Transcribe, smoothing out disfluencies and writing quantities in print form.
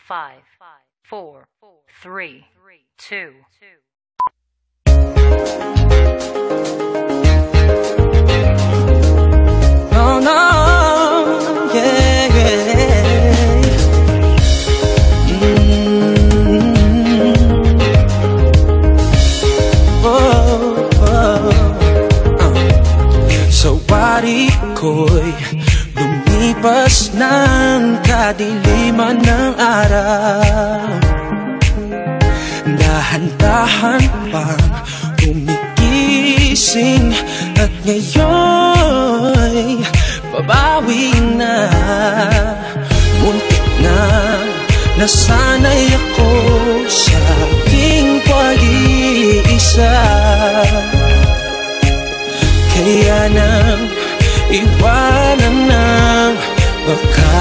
5, 4, 3, 2. No, no, yeah, yeah. Oh, oh. Sa wari ko'y lumipas ng kadiliman ng araw, dahan-dahan pang gumigising, at ngayon'y babawi na. Muntik na nasanay ako sa aking pag-iisa, kaya nang iwanan ng baka